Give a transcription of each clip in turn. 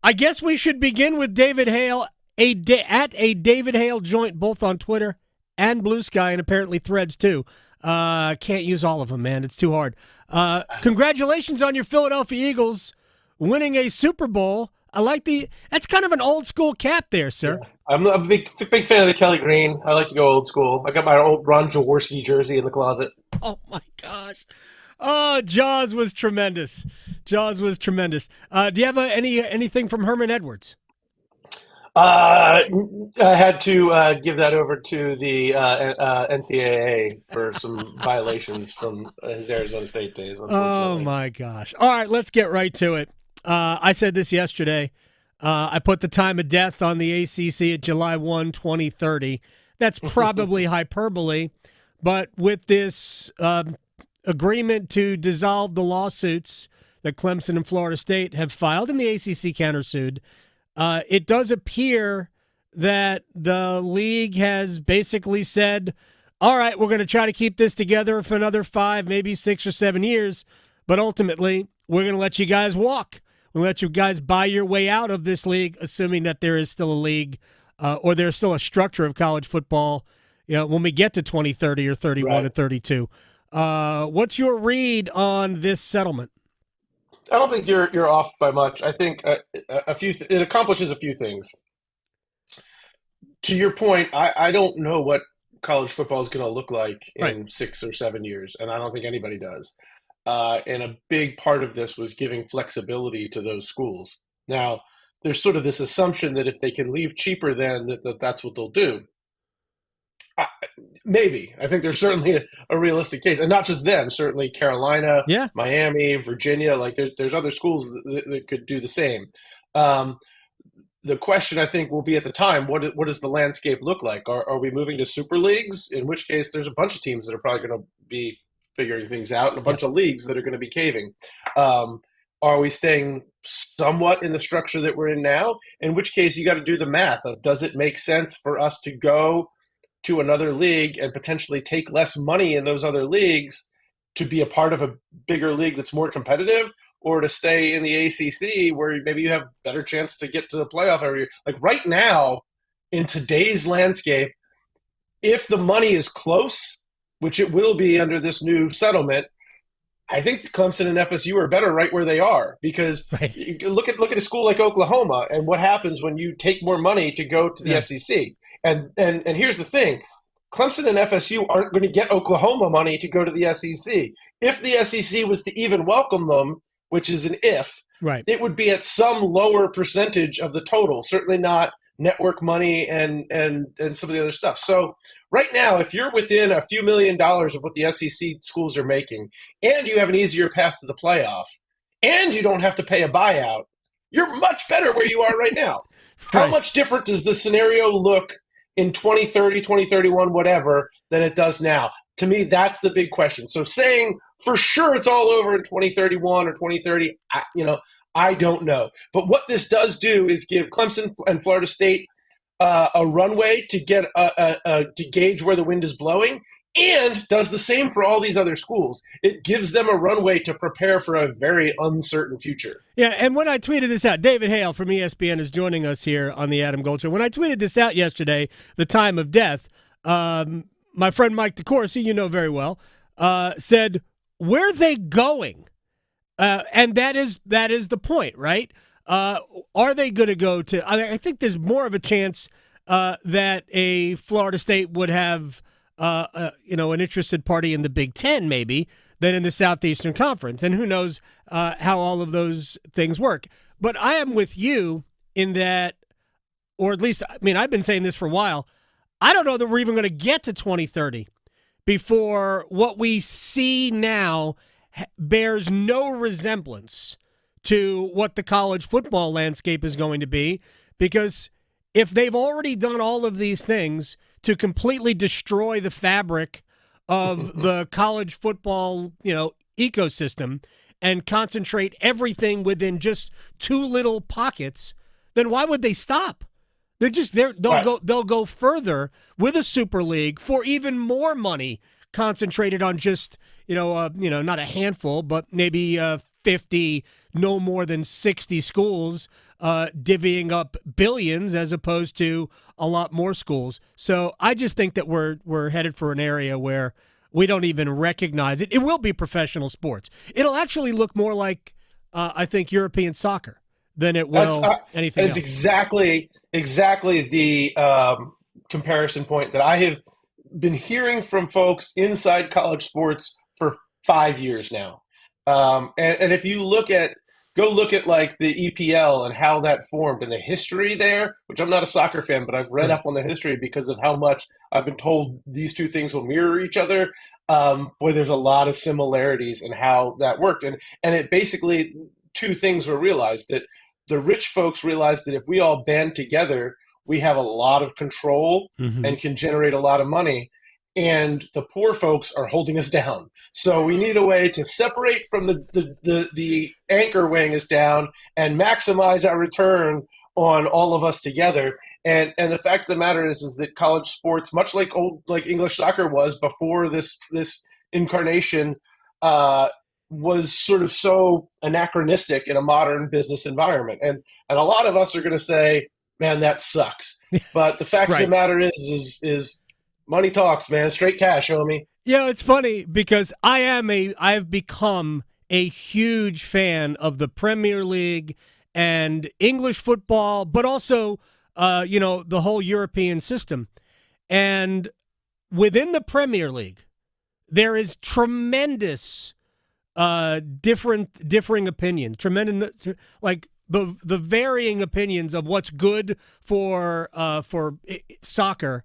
I guess we should begin with David Hale, at a David Hale joint, both on Twitter and Blue Sky, and apparently Threads too. Can't use all of them, man. It's too hard. Congratulations on your Philadelphia Eagles winning a Super Bowl. I like that's kind of an old school cap there, sir. Yeah. I'm a big fan of the Kelly Green. I like to go old school. I got my old Ron Jaworski jersey in the closet. Oh my gosh. Oh, Jaws was tremendous. Jaws was tremendous. Do you have anything from Herman Edwards? I had to give that over to the NCAA for some violations from his Arizona State days, Oh unfortunately. my gosh. All right, let's get right to it. I said this yesterday. I put the time of death on the ACC at July 1, 2030. That's probably hyperbole, but with this agreement to dissolve the lawsuits that Clemson and Florida State have filed and the ACC countersued, it does appear that the league has basically said, all right, we're going to try to keep this together for another 5, maybe 6 or 7 years, but ultimately we're going to let you guys walk. We'll let you guys buy your way out of this league, assuming that there is still a league or there's still a structure of college football, when we get to 2030 or 31 or 32. What's your read on this settlement? I don't think you're off by much. I think it accomplishes a few things. To your point, I don't know what college football is going to look like in 6 or 7 years, and I don't think anybody does. And a big part of this was giving flexibility to those schools. Now, there's sort of this assumption that if they can leave cheaper, then that's what they'll do. Maybe. I think there's certainly a realistic case. And not just them, certainly Carolina, Miami, Virginia. Like there's other schools that could do the same. The question, I think, will be at the time, what does the landscape look like? Are we moving to super leagues? In which case, there's a bunch of teams that are probably going to be figuring things out and a bunch of leagues that are going to be caving. Are we staying somewhat in the structure that we're in now? In which case, you got to do the math of, does it make sense for us to go to another league and potentially take less money in those other leagues to be a part of a bigger league that's more competitive, or to stay in the ACC where maybe you have better chance to get to the playoff every year? Like right now, in today's landscape, if the money is close, which it will be under this new settlement, I think Clemson and FSU are better right where they are, because look at a school like Oklahoma and what happens when you take more money to go to the SEC. And here's the thing. Clemson and FSU aren't going to get Oklahoma money to go to the SEC. If the SEC was to even welcome them, which is an if, it would be at some lower percentage of the total, certainly not network money and some of the other stuff. So right now, if you're within a few $1 million of what the SEC schools are making, and you have an easier path to the playoff, and you don't have to pay a buyout, you're much better where you are right now. How much different does the scenario look in 2030, 2031, whatever, than it does now? To me, that's the big question. So saying for sure it's all over in 2031 or 2030, I don't know. But what this does do is give Clemson and Florida State a runway to get to gauge where the wind is blowing, and does the same for all these other schools. It gives them a runway to prepare for a very uncertain future. Yeah, and when I tweeted this out, David Hale from ESPN is joining us here on the Adam Gold Show. When I tweeted this out yesterday, the time of death, my friend Mike DeCourcy, you know very well, said, where are they going? And that is the point, right? Are they going to go to? I think there's more of a chance that a Florida State would have, an interested party in the Big Ten, maybe, than in the Southeastern Conference. And who knows how all of those things work. But I am with you in that, or at least, I've been saying this for a while. I don't know that we're even going to get to 2030 before what we see now bears no resemblance to what the college football landscape is going to be, because if they've already done all of these things to completely destroy the fabric of the college football, ecosystem and concentrate everything within just two little pockets, then why would they stop? They'll go further with a super league for even more money concentrated on just not a handful, but maybe 50 no more than 60 schools divvying up billions as opposed to a lot more schools. So I just think that we're headed for an area where we don't even recognize it. It will be professional sports. It'll actually look more like, I think, European soccer than it will anything else. That's exactly the comparison point that I have been hearing from folks inside college sports for 5 years now. And if you go look at like the EPL and how that formed and the history there, which I'm not a soccer fan, but I've read up on the history because of how much I've been told these two things will mirror each other. Boy, there's a lot of similarities in how that worked. And it basically, two things were realized: that the rich folks realized that if we all band together, we have a lot of control and can generate a lot of money. And the poor folks are holding us down. So we need a way to separate from the anchor weighing us down and maximize our return on all of us together. And the fact of the matter is that college sports, much like English soccer was before this incarnation, was sort of so anachronistic in a modern business environment. And a lot of us are going to say, man, that sucks. But the fact of the matter is money talks, man. Straight cash, homie. Yeah, it's funny because I've become a huge fan of the Premier League and English football, but also, the whole European system. And within the Premier League, there is tremendous differing opinions, tremendous, like the varying opinions of what's good for soccer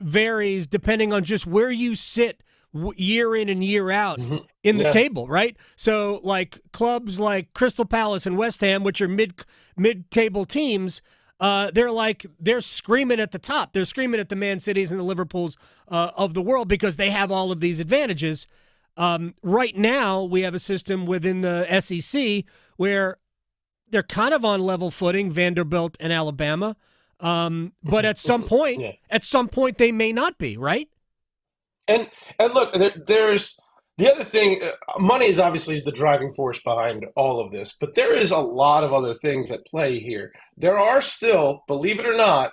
varies depending on just where you sit year in and year out in the table, right? So like clubs like Crystal Palace and West Ham, which are mid-table teams, they're screaming at the top. They're screaming at the Man Cities and the Liverpools of the world because they have all of these advantages. Right now, we have a system within the SEC where they're kind of on level footing, Vanderbilt and Alabama. But at some point, they may not be, right? And look, there's the other thing. Money is obviously the driving force behind all of this, but there is a lot of other things at play here. There are still, believe it or not,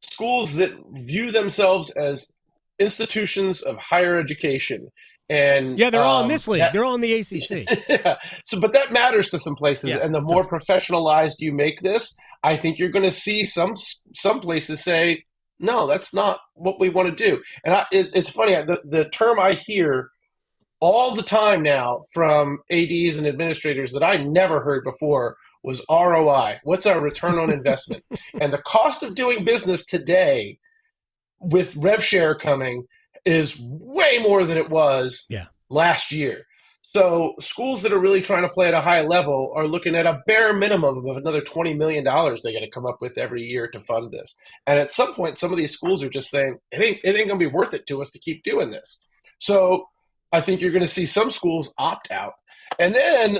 schools that view themselves as institutions of higher education. And they're all in this league. They're all in the ACC. But that matters to some places. And the more professionalized you make this, I think you're going to see some places say, no, that's not what we want to do. And it's funny. The term I hear all the time now from ADs and administrators that I never heard before was ROI. What's our return on investment? And the cost of doing business today with rev share coming is way more than it was last year. So schools that are really trying to play at a high level are looking at a bare minimum of another $20 million they got to come up with every year to fund this. And at some point, some of these schools are just saying, it ain't going to be worth it to us to keep doing this. So I think you're going to see some schools opt out. And then,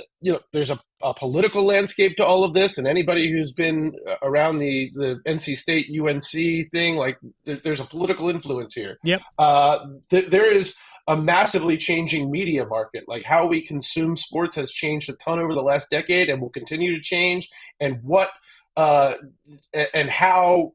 there's a political landscape to all of this. And anybody who's been around the NC State UNC thing, like there's a political influence here. Yep. There is a massively changing media market. Like how we consume sports has changed a ton over the last decade and will continue to change. And what and how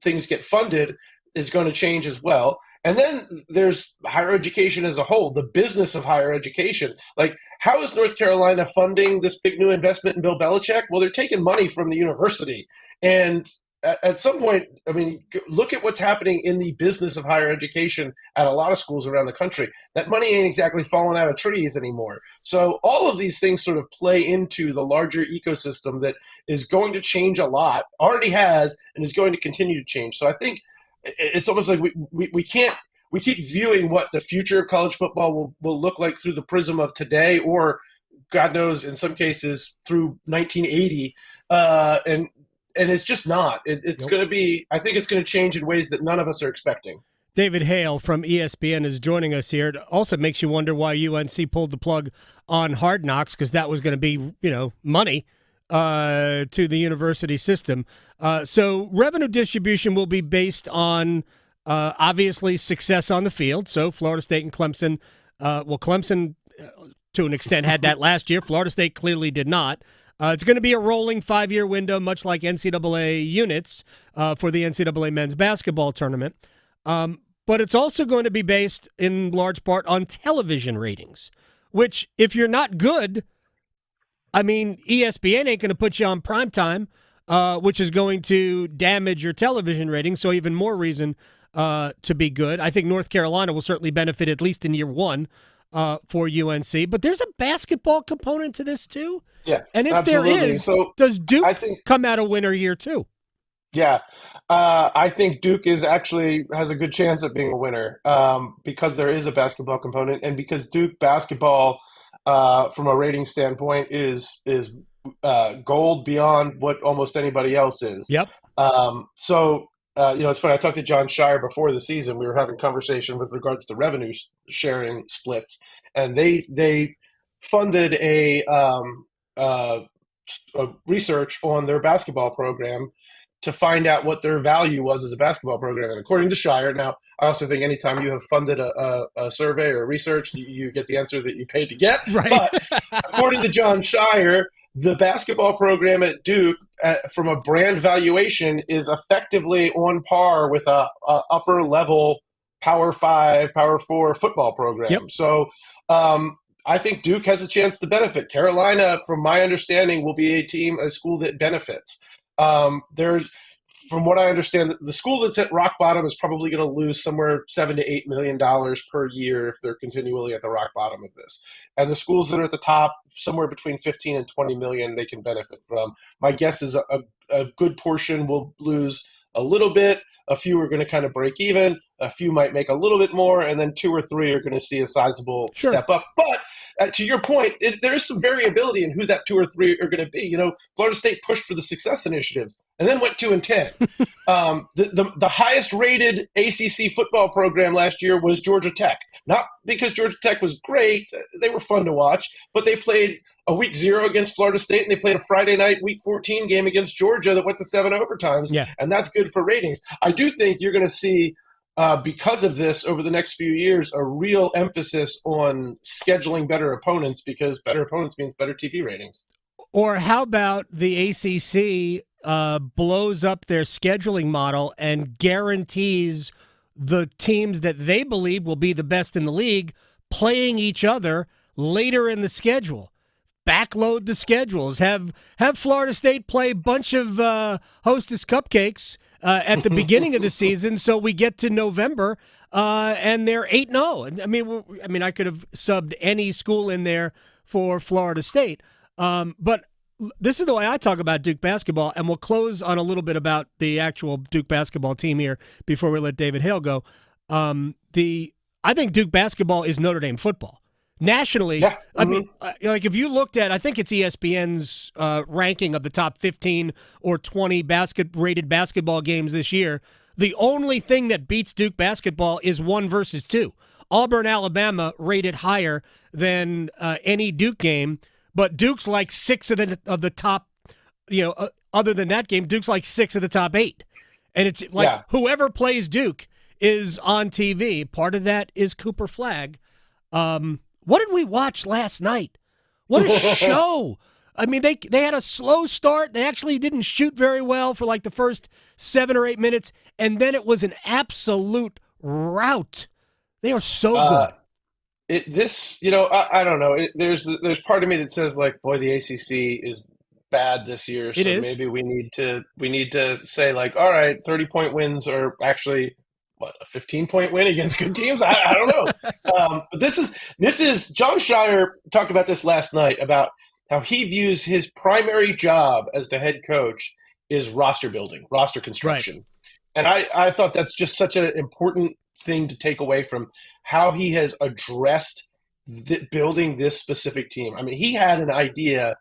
things get funded is going to change as well. And then there's higher education as a whole, the business of higher education. Like, how is North Carolina funding this big new investment in Bill Belichick? Well, they're taking money from the university. And at some point, I mean, look at what's happening in the business of higher education at a lot of schools around the country. That money ain't exactly falling out of trees anymore. So all of these things sort of play into the larger ecosystem that is going to change a lot, already has, and is going to continue to change. So I think it's almost like we keep viewing what the future of college football will look like through the prism of today, or God knows, in some cases through 1980. And it's just not. It's going to be, I think it's going to change in ways that none of us are expecting. David Hale from ESPN is joining us here. It also makes you wonder why UNC pulled the plug on Hard Knocks, because that was going to be, money to the university system. So revenue distribution will be based on, obviously, success on the field. So Florida State and Clemson, Clemson to an extent, had that last year. Florida State clearly did not. It's going to be a rolling 5-year window, much like NCAA units for the NCAA men's basketball tournament. But it's also going to be based in large part on television ratings, which if you're not good, I mean, ESPN ain't going to put you on primetime, which is going to damage your television ratings, so even more reason to be good. I think North Carolina will certainly benefit, at least in year one, for UNC. But there's a basketball component to this, too. Yeah, and if absolutely. there is, does Duke come out a winner year two? Yeah, I think Duke has a good chance at being a winner because there is a basketball component, and because Duke basketball, from a rating standpoint, is gold beyond what almost anybody else is. Yep. It's funny. I talked to John Shire before the season. We were having a conversation with regards to revenue sharing splits, and they funded a research on their basketball program to find out what their value was as a basketball program. And according to Shire, now I also think anytime you have funded a survey or research, you get the answer that you paid to get. Right. But according to John Shire, the basketball program at Duke, from a brand valuation, is effectively on par with a upper level Power 5, Power 4 football program. Yep. So I think Duke has a chance to benefit. Carolina, from my understanding, will be a school that benefits. From what I understand, the school that's at rock bottom is probably going to lose somewhere $7 to $8 million per year if they're continually at the rock bottom of this. And the schools that are at the top, somewhere between 15 and 20 million, they can benefit from. My guess is a good portion will lose a little bit. A few are going to kind of break even. A few might make a little bit more, and then 2 or 3 are going to see a sizable step up. But to your point, there is some variability in who that 2 or 3 are going to be. Florida State pushed for the success initiatives and then went 2-10. The highest rated ACC football program last year was Georgia Tech. Not because Georgia Tech was great; they were fun to watch, but they played a week 0 against Florida State, and they played a Friday night week 14 game against Georgia that went to 7 overtimes. Yeah. And that's good for ratings. I do think you're going to see, because of this, over the next few years, a real emphasis on scheduling better opponents, because better opponents means better TV ratings. Or how about the ACC blows up their scheduling model and guarantees the teams that they believe will be the best in the league playing each other later in the schedule? Backload the schedules. Have Florida State play a bunch of Hostess cupcakes at the beginning of the season, so we get to November and they're 8-0. I mean, I could have subbed any school in there for Florida State. But this is the way I talk about Duke basketball, and we'll close on a little bit about the actual Duke basketball team here before we let David Hale go. I think Duke basketball is Notre Dame football. Nationally, yeah. I mean, like if you looked at, I think it's ESPN's ranking of the top 15 or 20 rated basketball games this year, the only thing that beats Duke basketball is 1 versus 2. Auburn, Alabama rated higher than any Duke game, but Duke's like 6 of the top, other than that game, Duke's like 6 of the top 8. And it's like whoever plays Duke is on TV. Part of that is Cooper Flagg. What did we watch last night? What a show. I mean, they had a slow start. They actually didn't shoot very well for like the first 7 or 8 minutes, and then it was an absolute rout. They are so good. I don't know. There's part of me that says, like, boy, the ACC is bad this year, so maybe we need to say, like, all right, 30-point wins are actually a 15-point win against good teams? I don't know. But this is John Shire talked about this last night, about how he views his primary job as the head coach is roster building, roster construction. Right. And I thought that's just such an important thing to take away from how he has addressed building this specific team. I mean, he had an idea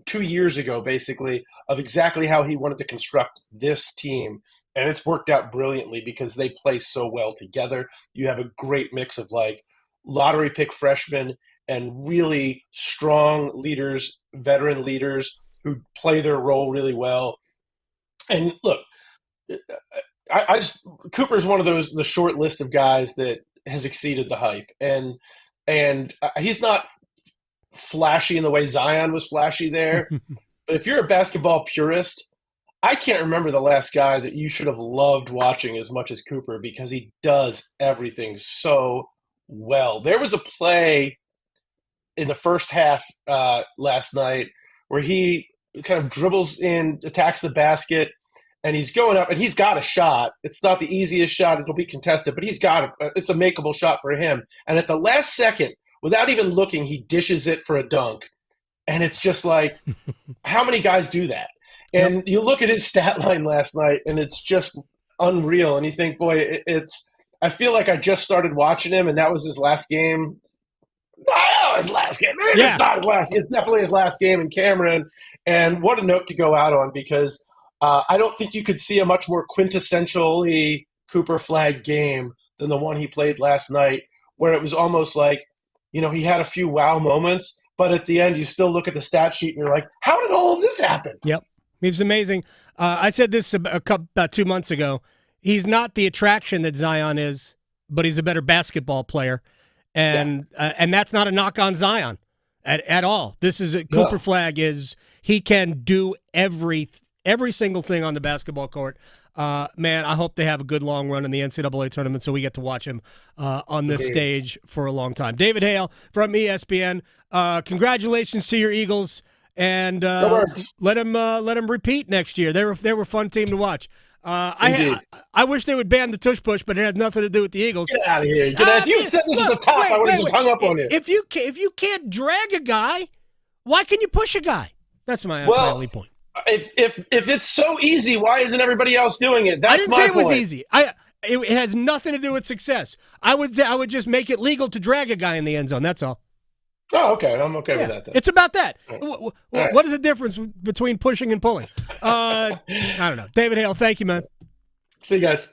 2 years ago, basically, of exactly how he wanted to construct this team. And it's worked out brilliantly because they play so well together. You have a great mix of like lottery pick freshmen and really strong leaders, veteran leaders who play their role really well. And look, Cooper's one of the short list of guys that has exceeded the hype. And he's not flashy in the way Zion was flashy there. But if you're a basketball purist, I can't remember the last guy that you should have loved watching as much as Cooper, because he does everything so well. There was a play in the first half last night where he kind of dribbles in, attacks the basket, and he's going up, and he's got a shot. It's not the easiest shot. It'll be contested, but it's a makeable shot for him. And at the last second, without even looking, he dishes it for a dunk. And it's just like, how many guys do that? And you look at his stat line last night, and it's just unreal. And you think, boy, I feel like I just started watching him, and that was his last game. No, his last game. It's not his last. It's definitely his last game in Cameron. And what a note to go out on, because I don't think you could see a much more quintessentially Cooper Flagg game than the one he played last night, where it was almost like, he had a few wow moments, but at the end you still look at the stat sheet and you're like, how did all of this happen? Yep. He was amazing. I said this about 2 months ago. He's not the attraction that Zion is, but he's a better basketball player. And that's not a knock on Zion at all. Cooper Flagg he can do every single thing on the basketball court. Man, I hope they have a good long run in the NCAA tournament so we get to watch him on this stage for a long time. David Hale from ESPN, congratulations to your Eagles, and let them repeat next year. They were a fun team to watch. I wish they would ban the tush push, but it has nothing to do with the Eagles. Get out of here! If you said this at the top, I would have just hung up on you. If you can't drag a guy, why can you push a guy? That's my only point. If it's so easy, why isn't everybody else doing it? I didn't say it was easy. It has nothing to do with success. I would just make it legal to drag a guy in the end zone. That's all. Oh, okay. I'm okay with that then. It's about that. Right. What is the difference between pushing and pulling? I don't know. David Hale, thank you, man. See you guys.